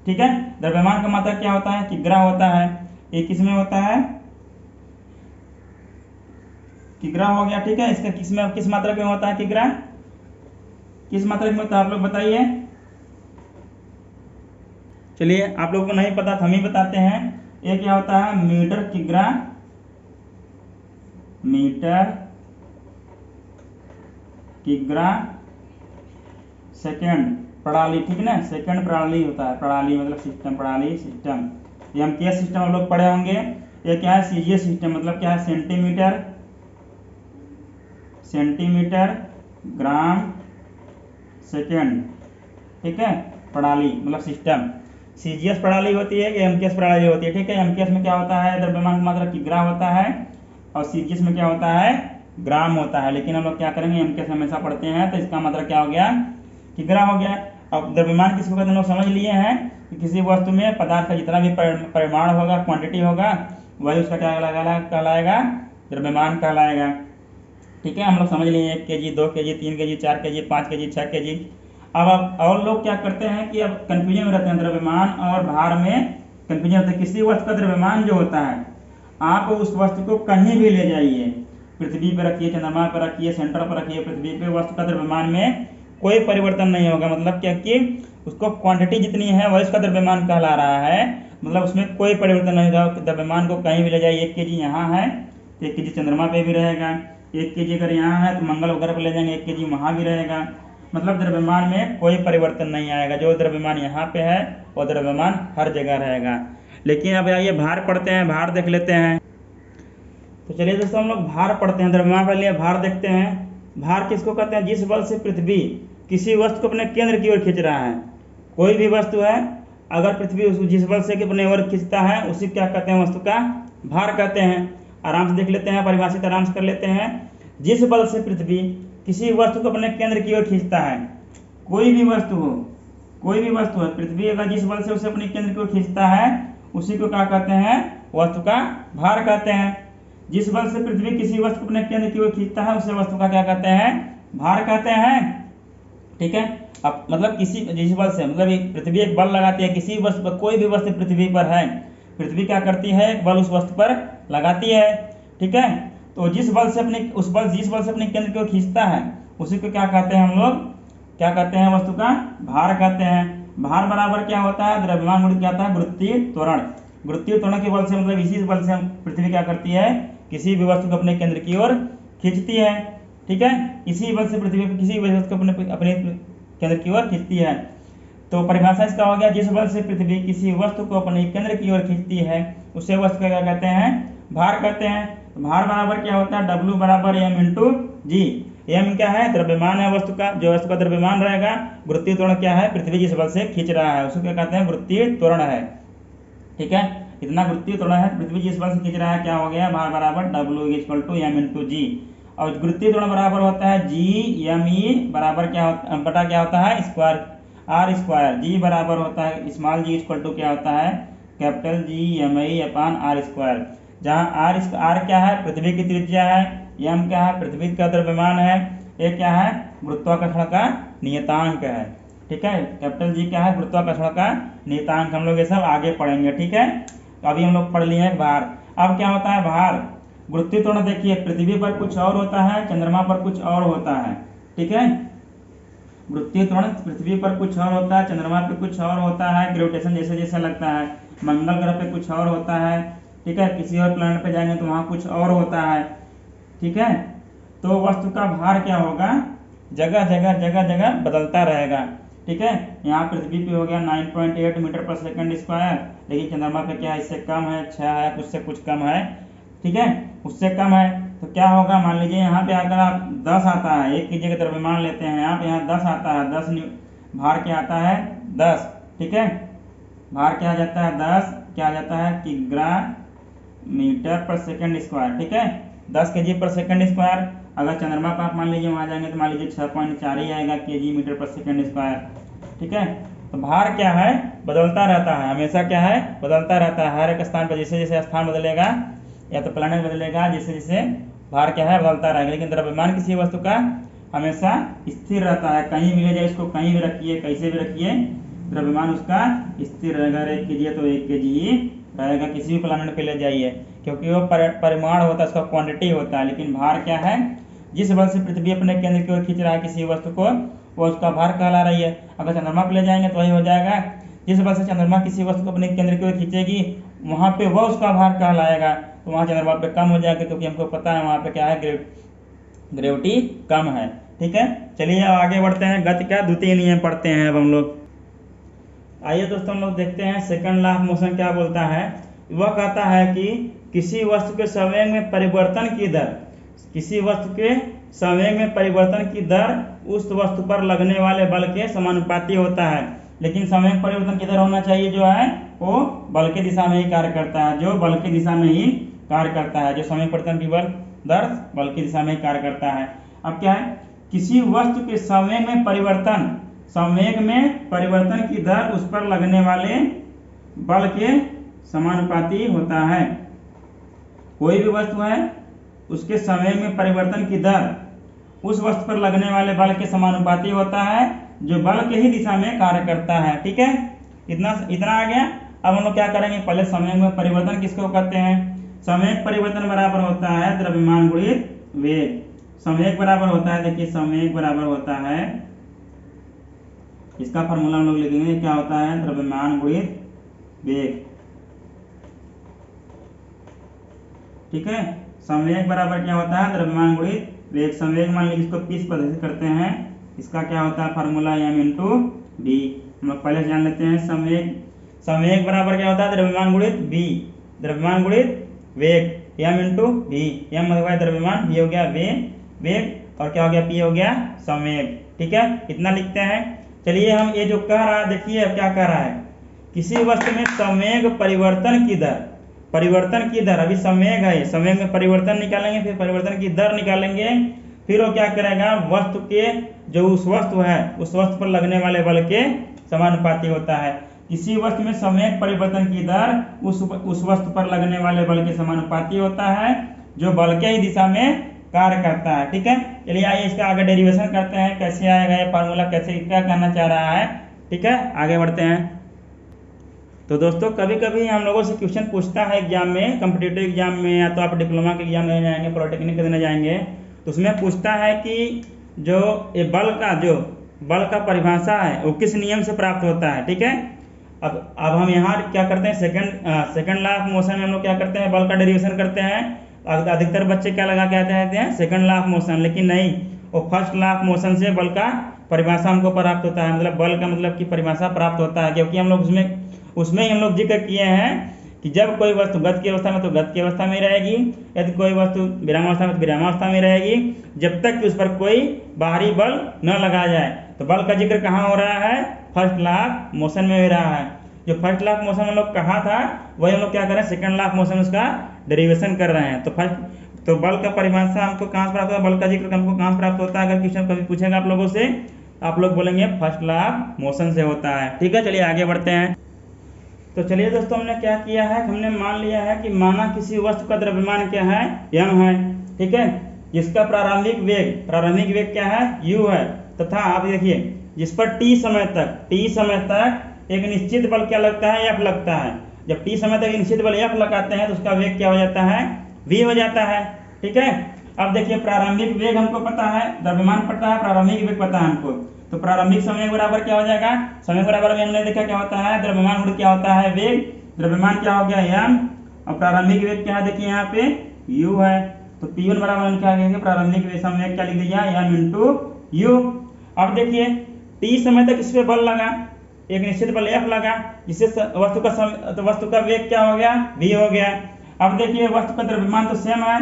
ठीक है। द्रव्यमान का मात्रा क्या होता है, किग्रा होता है। ये किसमें होता है, किग्रा हो गया, ठीक है। इसका किसमें, किस मात्रा में होता है किग्रा, किस मात्रा में होता है, आप लोग बताइए। चलिए, आप लोगों को नहीं पता तो हम ही बताते हैं। ये क्या होता है, मीटर किग्रा, मीटर किग्रा सेकंड प्रणाली, ठीक ना, सेकंड प्रणाली होता है, प्रणाली मतलब सिस्टम, प्रणाली सिस्टम। ये हम क्या सिस्टम हम लोग पढ़े होंगे। ये क्या है, सीजीएस सिस्टम, मतलब क्या है, सेंटीमीटर, सेंटीमीटर ग्राम सेकंड, ठीक है, प्रणाली मतलब सिस्टम। सीजीएस प्रणाली होती है कि एमकेएस प्रणाली होती है, ठीक है। एमकेएस में क्या होता है, द्रव्यमान की मात्रा किग्रा होता है, और सीजीएस में क्या होता है, ग्राम होता है। लेकिन हम लोग क्या करेंगे, एमकेएस हमेशा पढ़ते हैं, तो इसका मतलब क्या हो गया, किग्रा हो गया। अब द्रव्यमान किसको कहते हैं, लोग समझ लिए हैं कि किसी वस्तु में पदार्थ का जितना भी परिमाण होगा, क्वांटिटी होगा, वही उसका क्या कहलाएगा, द्रव्यमान कहलाएगा, ठीक है। हम लोग समझ लिए 1 kg, 2 kg, 3 kg, 4 kg, 5 kg, 6 kg। अब और लोग क्या करते हैं कि अब कंफ्यूजन में रहते हैं, द्रव्यमान और भार में कंफ्यूजन होता है। किसी वस्तु का द्रव्यमान जो होता है, आप उस वस्तु को कहीं भी ले जाइए, पृथ्वी पर रखिए, चंद्रमा पर रखिए, सेंटर पर रखिए, पृथ्वी पे वस्तु का द्रव्यमान में कोई परिवर्तन नहीं होगा। मतलब क्या कि उसको क्वांटिटी जितनी है वही उसका द्रव्यमान कहला रहा है, मतलब उसमें कोई परिवर्तन नहीं होगा। द्रव्यमान को कहीं भी ले जाइए, 1 kg यहाँ है तो 1 kg चंद्रमा पे भी रहेगा, 1 kg अगर यहाँ है तो मंगल वगैरह पर ले जाएंगे, 1 kg वहाँ भी रहेगा। मतलब द्रव्यमान में कोई परिवर्तन नहीं आएगा, जो द्रव्यमान यहाँ पे है वो द्रव्यमान हर जगह रहेगा। लेकिन अब आइए भार पढ़ते हैं, भार देख लेते हैं। तो चलिए दोस्तों, हम लोग भार पढ़ते हैं, द्रव्यमान के लिए भार देखते हैं। भार किसको कहते हैं, जिस बल से पृथ्वी किसी वस्तु को अपने केंद्र की ओर खींच रहा है। कोई भी वस्तु है, अगर पृथ्वी उसको जिस बल से अपने ओर खींचता है, उसी क्या कहते हैं, वस्तु का भार कहते हैं। आराम से देख लेते हैं, परिभाषित आराम से कर लेते हैं। जिस बल से पृथ्वी किसी वस्तु को अपने केंद्र की ओर खींचता है, कोई भी वस्तु हो, कोई भी वस्तु है, पृथ्वी अगर जिस बल से उसे अपने केंद्र की ओर खींचता है, उसी को क्या कहते हैं, वस्तु का भार कहते हैं। जिस बल से पृथ्वी किसी वस्तु को अपने केंद्र की ओर खींचता है, उसे वस्तु का क्या कहते हैं, भार कहते हैं, ठीक है। अब मतलब किसी जिस बल से, मतलब पृथ्वी एक बल लगाती है किसी वस्तु पर, कोई भी वस्तु पृथ्वी पर है, पृथ्वी क्या करती है, एक बल उस वस्तु पर लगाती है, ठीक है। तो जिस बल से अपने जिस बल से अपने केंद्र की ओर खींचता है, उसी को क्या कहते हैं, हम लोग क्या कहते हैं, वस्तु का भार कहते हैं। भार बराबर क्या होता है, द्रव्यमान गुणित क्या होता है, गुरुत्वीय त्वरण। गुरुत्वीय त्वरण के बल से, मतलब इसी बल से पृथ्वी क्या करती है, किसी भी वस्तु को अपने केंद्र की ओर खींचती है, ठीक है। इसी बल से पृथ्वी किसी भी वस्तु को अपने केंद्र की ओर खींचती है। तो परिभाषा इसका हो गया, जिस बल से पृथ्वी किसी वस्तु को अपने केंद्र की ओर खींचती है, उसे वस्तु का क्या कहते हैं, भार कहते हैं। तो भार बराबर क्या होता है, W बराबर M इंटू जी। M क्या है, द्रव्यमान है वस्तु का, जो वस्तु का द्रव्यमान रहेगा। गुरुत्वीय त्वरण क्या है, पृथ्वी जिस बल से खींच रहा है उसको क्या कहते हैं, गुरुत्वीय त्वरण है, ठीक है। इतना गुरुत्वीय त्वरण है, पृथ्वी जिस बल से खींच रहा है, क्या हो गया, भार बराबर W equal to M into g. और गुरुत्वीय त्वरण बराबर होता है GME बराबर क्या होता है, बटा क्या होता है, स्क्वायर R स्क्वायर। G बराबर होता है स्मॉल g इक्वल टू क्या होता है, कैपिटल GMI अपान R स्क्वायर। जहाँ R क्या है, पृथ्वी की त्रिज्या है, M क्या है, पृथ्वी का द्रव्यमान है, A क्या है, गुरुत्वाकर्षण का नियतांक है, ठीक है। कैपिटल G क्या है, गुरुत्वाकर्षण का नियतांक। हम लोग ये सब आगे पढ़ेंगे, ठीक है। तो अभी हम लोग पढ़ लिए भार। अब क्या होता है भार, गुरुत्वीय त्वरण देखिए, पृथ्वी पर कुछ और होता है, चंद्रमा पर कुछ और होता है, ठीक है। गुरुत्वीय त्वरण पृथ्वी पर कुछ और होता है, चंद्रमा पे कुछ और होता है, ग्रेविटेशन जैसे जैसे लगता है। मंगल ग्रह पे कुछ और होता है, ठीक है। किसी और प्लैनेट पे जाएंगे तो वहाँ कुछ और होता है, ठीक है। तो वस्तु का भार क्या होगा, जगह जगह जगह जगह बदलता रहेगा, ठीक है। यहाँ पृथ्वी पे हो गया 9.8 मीटर पर सेकंड स्क्वायर, लेकिन चंद्रमा पे क्या है, इससे कम है, 6 है, उससे कुछ कम है, ठीक है, उससे कम है। तो क्या होगा, मान लीजिए यहाँ पे अगर आप 10 आता है, 1 kg का द्रव्यमान लेते हैं आप, यहाँ 10 आता है, 10 भार क्या आता है, 10, ठीक है। भार क्या आ जाता है 10 क्या आ जाता है किग्रा मीटर पर सेकंड स्क्वायर। ठीक है, 10 केजी पर सेकंड स्क्वायर। अगर चंद्रमा पर आप मान लीजिए वहाँ जाएंगे तो मान लीजिए 6.4 ही आएगा केजी मीटर पर सेकंड स्क्वायर। ठीक है, तो भार क्या है बदलता रहता है, हमेशा क्या है बदलता रहता है। हर एक स्थान पर जैसे जैसे स्थान बदलेगा या तो प्लैनेट बदलेगा, जैसे जैसे भार क्या है बदलता रहेगा। लेकिन द्रव्यमान किसी वस्तु का हमेशा स्थिर रहता है, कहीं भी ले जाए इसको, कहीं भी रखिए कैसे भी रखिए, द्रव्यमान उसका स्थिर रहेगा। 1 केजी है तो 1 केजी ही रहेगा, किसी भी प्लैनेट पे ले जाइए, क्योंकि वो परिमाण होता है, उसका क्वांटिटी होता है। लेकिन भार क्या है, जिस बल से पृथ्वी अपने केंद्र की ओर खींच रहा है किसी वस्तु को, वो उसका भार कहला रही है। अगर चंद्रमा पे ले जाएंगे तो वही हो जाएगा, जिस बल से चंद्रमा किसी वस्तु को अपने केंद्र की ओर खींचेगी वहाँ पे वह उसका भार कहलाएगा। तो वहाँ चंद्रमा पे कम हो जाएगा, क्योंकि हमको पता है वहाँ पे क्या है ग्रेविटी कम है। ठीक है, चलिए अब आगे बढ़ते हैं, गति का द्वितीय नियम पढ़ते हैं अब हम लोग। आइए दोस्तों हम लोग देखते हैं सेकंड लॉ ऑफ मोशन क्या बोलता है। वह कहता है कि किसी वस्तु के संवेग में परिवर्तन की दर, किसी वस्तु के संवेग में परिवर्तन की दर उस वस्तु पर लगने वाले बल के समानुपाती होता है। लेकिन संवेग परिवर्तन की दर होना चाहिए जो है वो बल की दिशा में ही कार्य करता है, जो बल की दिशा में ही कार्य करता है, जो संवेग परिवर्तन की दर बल की दिशा में ही कार्य करता है। अब क्या है, किसी वस्तु के संवेग में परिवर्तन, संवेग में परिवर्तन की दर उस पर लगने वाले बल के समानुपाती होता है। कोई भी वस्तु है उसके संवेग में परिवर्तन की दर उस वस्तु पर लगने वाले बल के समानुपाती होता है, जो बल के ही दिशा में कार्य करता है। ठीक है, इतना आ गया। अब हम लोग क्या करेंगे, पहले संवेग में परिवर्तन किसको कहते हैं। संवेग परिवर्तन बराबर होता है द्रव्यमान गुणित वेग। संवेग बराबर होता है, देखिए संवेग बराबर होता है, इसका फॉर्मूला हम लोग लिखेंगे, क्या होता है द्रव्यमान गुणित वेग। ठीक है, संवेग बराबर क्या होता है द्रव्यमान गुणित वेग। संवेग मान लीजिए इसको पीस पद्धति करते हैं, इसका क्या होता है फॉर्मूला m इंटू डी। हम लोग पहले जान लेते हैं संवेग, संवेग बराबर क्या होता है द्रव्यमान गुणित v, द्रव्यमान गुणित वेग, m इंटू v। m हो गया द्रव्यमान, v हो गया वेग, और क्या हो गया p हो गया संवेग। ठीक है, इतना लिखते हैं। चलिए हम ये जो कह रहा है, देखिए क्या कह रहा है, किसी वस्तु में संवेग परिवर्तन की दर, परिवर्तन की दर, अभी संवेग है, संवेग में परिवर्तन निकालेंगे, फिर परिवर्तन की दर निकालेंगे, फिर वो क्या करेगा, वस्तु के जो उस वस्तु है उस वस्तु पर लगने वाले बल के समानुपाती होता है। किसी वस्तु में संवेग परिवर्तन की दर उस वस्तु पर लगने वाले बल के समानुपाती होता है, जो बल के ही दिशा में कार्य करता है। ठीक है, चलिए आइए इसका आगे डेरिवेशन करते हैं, कैसे आएगा ये फार्मूला, कैसे क्या कहना चाह रहा है। ठीक है, आगे बढ़ते हैं। तो दोस्तों कभी कभी हम लोगों से क्वेश्चन पूछता है एग्जाम में, कॉम्पिटिटिव एग्जाम में, या तो आप डिप्लोमा के एग्जाम देने जाएंगे, पॉलिटेक्निक देने जाएंगे, तो उसमें पूछता है कि जो ये बल का परिभाषा है वो किस नियम से प्राप्त होता है। ठीक है, अब हम यहाँ क्या करते हैं, सेकंड लॉ ऑफ मोशन में हम लोग क्या करते हैं, बल का डेरिवेशन करते हैं। अधिकतर बच्चे क्या लगा के आते हैं सेकंड लॉ ऑफ मोशन, लेकिन नहीं, वो फर्स्ट लॉ ऑफ मोशन से बल का परिभाषा हमको प्राप्त होता है, मतलब बल का मतलब की परिभाषा प्राप्त होता है। क्योंकि हम लोग उसमें ही हम लोग जिक्र किए हैं कि जब कोई वस्तु गति की अवस्था में तो गति की अवस्था में रहेगी, यदि कोई वस्तु विरामावस्था में तो विरामावस्था में रहेगी, जब तक कि उस पर कोई बाहरी बल न लगाया जाए। तो बल का जिक्र कहाँ हो रहा है, फर्स्ट लॉ ऑफ मोशन में हो रहा है। जो फर्स्ट लॉ ऑफ मोशन हम लोग कहा था वही हम लोग क्या कर रहे हैं, सेकंड लॉ ऑफ मोशन उसका डेरिवेशन कर रहे हैं। तो बल का परिभाषा हमको कहाँ से प्राप्त होता है, बल का जिक्र हमको कहाँ से प्राप्त होता है, अगर क्वेश्चन कभी पूछेगा आप लोगों से, आप लोग बोलेंगे फर्स्ट लॉ ऑफ मोशन से होता है। ठीक है, चलिए आगे बढ़ते हैं। तो चलिए दोस्तों हमने क्या किया है, हमने मान लिया है कि माना किसी वस्तु का द्रव्यमान क्या है, m है। ठीक है, जिसका प्रारंभिक वेग क्या है, u है, तथा आप देखिए जिस पर t समय तक एक निश्चित बल क्या लगता है, f लगता है। जब t समय तक निश्चित बल f लगाते हैं तो उसका वेग क्या हो जाता है, v हो जाता है। ठीक है, अब देखिए प्रारंभिक वेग हमको पता है, द्रव्यमान पता है, प्रारंभिक वेग पता है हमको, तो प्रारंभिक समय बराबर क्या हो जाएगा, समय बराबर में हमने देखा क्या होता है, द्रव्यमान गुणित क्या होता है वेग, द्रव्यमान क्या हो गया m, और प्रारंभिक वेग क्या है, देखिए यहाँ पे u है, तो P1 बराबर हम क्या कहेंगे, प्रारंभिक वेग समय क्या लिख दिया, m इंटू u। अब देखिए t समय तक इस पे बल लगा, एक निश्चित बल F लगा, जिससे वस्तु का वेग क्या हो गया, v हो गया। अब देखिए वस्तु का द्रव्यमान तो सेम है,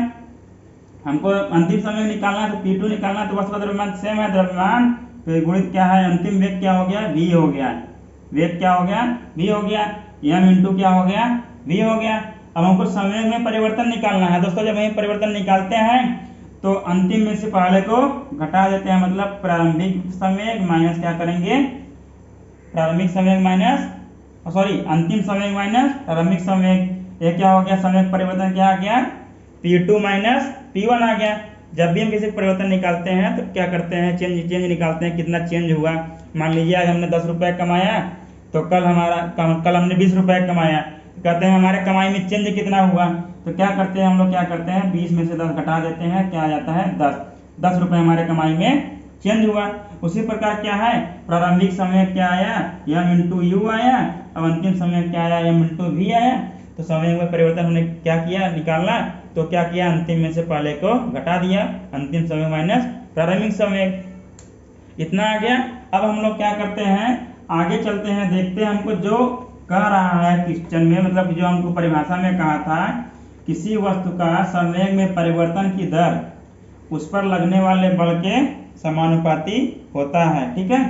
हमको अंतिम समय निकालना है तो P2 निकालना है, तो वस्तु का द्रव्यमान सेम है, द्रव्यमान तो गुणित क्या है, अंतिम वेग क्या हो गया, v हो गया। वेग क्या हो गया, v हो गया, m इंटू क्या हो गया, v हो गया। अब हमको संवेग में परिवर्तन निकालना है दोस्तों। जब हम परिवर्तन निकालते हैं तो अंतिम में से पहले को घटा देते हैं, मतलब प्रारंभिक संवेग माइनस क्या करेंगे, प्रारंभिक संवेग माइनस सॉरी अंतिम संवेग माइनस प्रारंभिक संवेग। ये क्या हो गया, संवेग परिवर्तन क्या आ गया, P2 माइनस P1 आ गया। जब भी हम किसी परिवर्तन निकालते हैं तो क्या करते हैं, चेंज निकालते हैं, कितना चेंज हुआ। मान लीजिए आज हमने 10 रुपए कमाया तो कल हमने 20 रुपए कमाया, कहते हैं हमारे कमाई में चेंज कितना हुआ। तो क्या करते हैं हम लोग, क्या करते हैं 20 में से 10 घटा देते हैं, क्या आ जाता है 10 रुपए हमारे कमाई में चेंज हुआ। उसी प्रकार क्या है, प्रारंभिक समय क्या आया, m इंटू यू आया, अब अंतिम समय क्या आया, m इंटू वी आया। तो समय में परिवर्तन हमने क्या किया, निकालना, तो क्या किया, अंतिम में से पहले को घटा दिया, अंतिम समय माइनस प्रारंभिक समय, इतना आ गया। अब हम लोग क्या करते हैं, आगे चलते हैं, देखते हैं हमको जो कह रहा है क्वेश्चन में, मतलब जो हमको परिभाषा में कहा था, किसी वस्तु का संवेग में परिवर्तन की दर उस पर लगने वाले बल के समानुपाती होता है। ठीक है,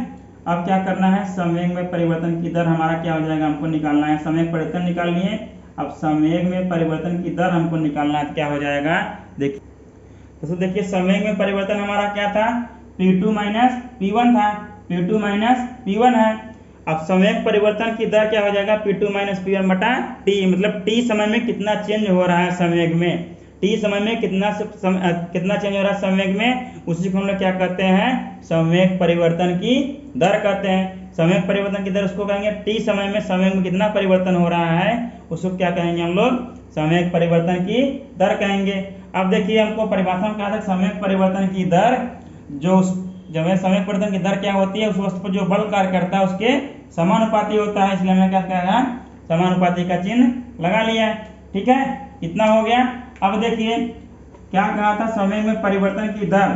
अब क्या करना है, संवेग में परिवर्तन की दर हमारा क्या हो जाएगा, हमको निकालना है। संवेग परिवर्तन निकाल लिए, अब संवेग में परिवर्तन की दर हमको निकालना है, क्या हो जाएगा, देखिए तो देखिए संवेग में परिवर्तन हमारा क्या था, P2 माइनस P1 था, P2 माइनस P1 है। अब संवेग परिवर्तन की दर क्या हो जाएगा, P2 माइनस P1 बटा T, मतलब T समय में कितना चेंज हो रहा है संवेग में, T समय में कितना चेंज हो रहा है संवेग में, उसी को हम लोग क्या कहते हैं, संवेग परिवर्तन की दर कहते हैं। संवेग परिवर्तन की दर उसको कहेंगे, T समय में संवेग में कितना परिवर्तन हो रहा है उसको क्या कहेंगे हम लोग, संवेग परिवर्तन की दर कहेंगे। अब देखिए हमको परिभाषा में कहा था संवेग परिवर्तन की दर, जब संवेग परिवर्तन की दर क्या होती है, उस वस्तु पर जो बल कार्य करता है उसके समानुपाती होता है, इसलिए हमने क्या कहा, समानुपाती का चिन्ह लगा लिया। ठीक है, इतना हो गया। अब देखिए क्या कहा था, संवेग में परिवर्तन की दर,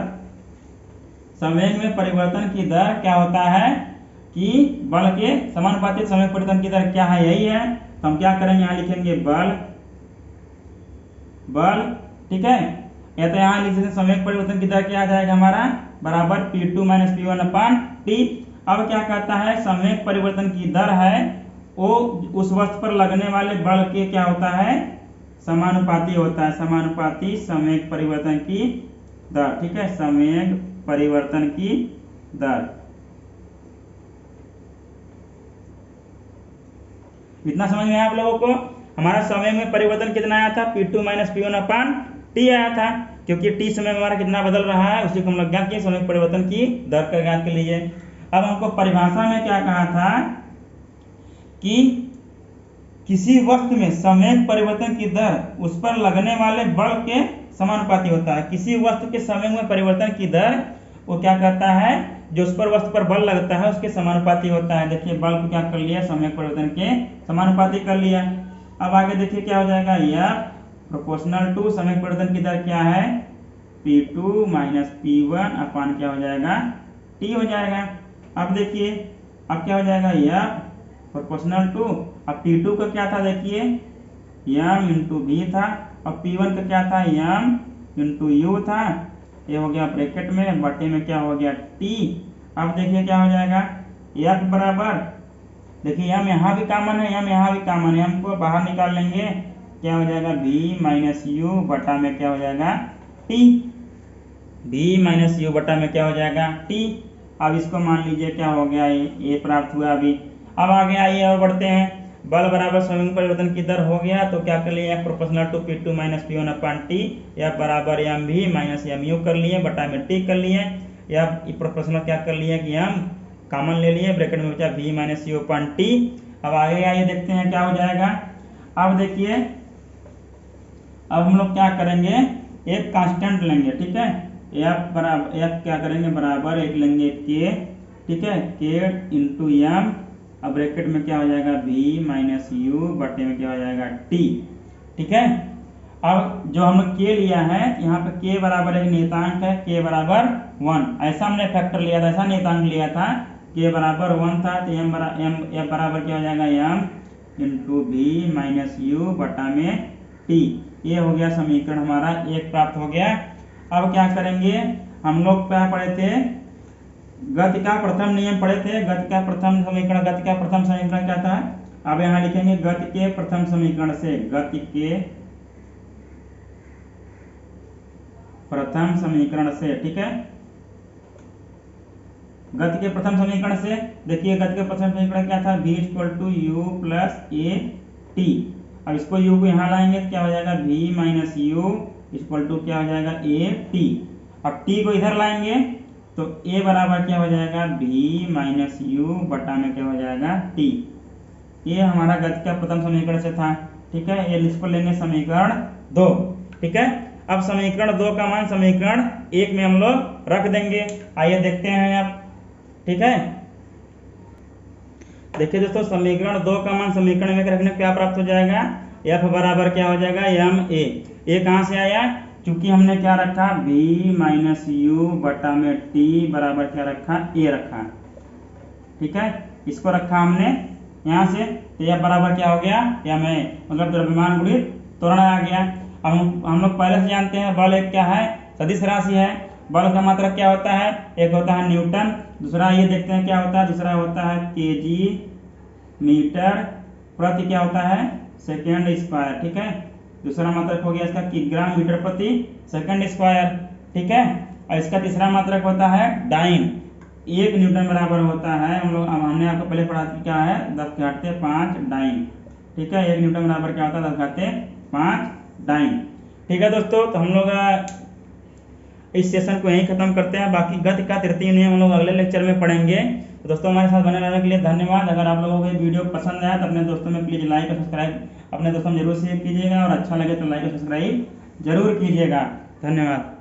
संवेग में परिवर्तन की दर क्या होता है कि बल के समानुपाती संवेग परिवर्तन की दर क्या है, यही है। तो हम क्या करेंगे, यहाँ लिखेंगे बल, ठीक है, या तो यहाँ लिख सकते संवेग परिवर्तन की दर क्या आ जाएगा हमारा, बराबर P2 minus P1 upon T। अब क्या कहता है, संवेग परिवर्तन की दर है वो उस वस्तु पर लगने वाले बल के क्या होता है, समानुपाती होता है, समानुपाती संवेग परिवर्तन की दर। ठीक है, संवेग परिवर्तन की दर, इतना समझ में आया आप लोगों को। हमारा संवेग में परिवर्तन कितना आया था, P2 minus P1 upon T आया था, क्योंकि T समय में हमारा कितना बदल रहा है उसी को हम लोग ज्ञात किए, संवेग परिवर्तन की दर का ज्ञात के लिए। अब हमको परिभाषा में क्या कहा था कि किसी वस्तु में संवेग परिवर्तन की दर उस पर लगने वाले बल के समानुपाती होता है। किसी वस्तु के संवेग में परिवर्तन की दर वो क्या कहता है, जो उस पर वस्तु पर बल लगता है उसके समानुपाती होता है। देखिए बल को क्या कर लिया, संवेग परिवर्तन के समानुपाती कर लिया। अब आगे देखिए क्या हो जाएगा, यह प्रोपोर्शनल टू संवेग परिवर्तन की दर क्या है, P2 माइनस P1 अपान क्या हो जाएगा, T हो जाएगा। अब देखिए अब क्या हो जाएगा, यह प्रोपोर्शनल टू, अब P2 का क्या था देखिए m इंटू v था, अब P1 का क्या था m इंटू u था, ये हो गया ब्रैकेट में, बटे में क्या हो गया T। अब देखिए क्या हो जाएगा, f बराबर, देखिए m यहाँ भी कॉमन है, m यहाँ भी कॉमन है, हमको बाहर निकाल लेंगे, क्या हो जाएगा v माइनस यू बटा में क्या हो जाएगा T, v माइनस यू बटा में क्या हो जाएगा T। अब इसको मान लीजिए क्या हो गया, ये प्राप्त हुआ अभी। अब आगे आइए और बढ़ते हैं, बल बराबर संवेग परिवर्तन की दर हो गया, तो क्या कर लिए, proportional to P2 minus P1 upon T, या बराबर mv माइनस mu कर लिए, बटा में T कर लिए, या प्रोपोर्शनल क्या कर लिए कि हम कॉमन ले लिए, ब्रैकेट में बचा v माइनस u अपान T। अब आगे आइए देखते हैं क्या हो जाएगा। अब देखिए अब हम लोग क्या करेंगे, एक कांस्टेंट लेंगे, ठीक है, f बराबर, f क्या करेंगे बराबर एक लेंगे k, ठीक है, k इंटू m, अब ब्रैकेट में क्या हो जाएगा v माइनस यू बटे में क्या हो जाएगा t। ठीक है, अब जो हम लोग k लिया है यहाँ पे k बराबर एक नियतांक है, k बराबर 1, ऐसा हमने फैक्टर लिया था, ऐसा नियतांक लिया था, k बराबर 1 था, तो m बराबर क्या हो जाएगा m into v minus you बटा में t। ये हो गया समीकरण हमारा एक प्राप्त हो गया। अब क्या करेंगे, हम लोग क्या पढ़े थे, गति का प्रथम नियम पढ़े थे, गति का प्रथम समीकरण, गति का प्रथम समीकरण क्या था? अब यहाँ लिखेंगे गति के प्रथम समीकरण से, गति के प्रथम समीकरण से, ठीक है। गति के प्रथम समीकरण से देखिए, गति के प्रथम समीकरण क्या था? v = u + a t। अब इसको u को यहाँ लाएंगे तो क्या हो जाएगा? v - u = क्या हो जाएगा? a t। अब t को इधर लाएंगे तो a बराबर क्या हो जाएगा? v - u बटा में क्या हो जाएगा? t। ये हमारा गति का प्रथम समीकरण से था, ठीक है। ये इसको लेंगे समीकरण 2, ठीक है। अब समीकरण 2 का मान समीकरण 1 में हम लोग रख देंगे। आइए देखते हैं अब, ठीक है। देखिए दोस्तों, समीकरण 2 का मान समीकरण 1 रखने क्या प्राप्त हो जाएगा? f बराबर क्या हो जाएगा? ma। a कहाँ से आया? चूंकि हमने क्या रखा? v - u बटा में t बराबर क्या रखा? a रखा, ठीक है। इसको रखा हमने यहाँ से, तो यह बराबर क्या हो गया? ma, मतलब द्रव्यमान गुणित त्वरण आ गया। अब हम लोग पहले से जानते हैं बल एक क्या है? सदिश राशि है। बल का मात्रक क्या होता है? एक होता है न्यूटन, दूसरा ये देखते हैं क्या होता है, दूसरा होता है केजी मीटर प्रति क्या होता है? सेकेंड स्क्वायर, ठीक है। दूसरा मात्रक हो गया इसका किलोग्राम मीटर प्रति सेकंड स्क्वायर, ठीक है। और इसका तीसरा मात्रक होता है डाइन। 1 न्यूटन बराबर होता है, हम लोग हमने आपको पहले पढ़ा क्या है? 10⁻5 डाइन, ठीक है। 1 न्यूटन बराबर क्या होता है? 10⁻5 डाइन, ठीक है दोस्तों। तो हम लोग इस सेशन को यहीं खत्म करते हैं। बाकी गति का तृतीय नियम हम लोग अगले लेक्चर में पढ़ेंगे। तो दोस्तों, हमारे साथ बने रहने के लिए धन्यवाद। अगर आप लोगों को ये वीडियो पसंद आया तो अपने दोस्तों में प्लीज़ लाइक और सब्सक्राइब अपने दोस्तों में जरूर शेयर कीजिएगा, और अच्छा लगे तो लाइक और सब्सक्राइब जरूर कीजिएगा। धन्यवाद।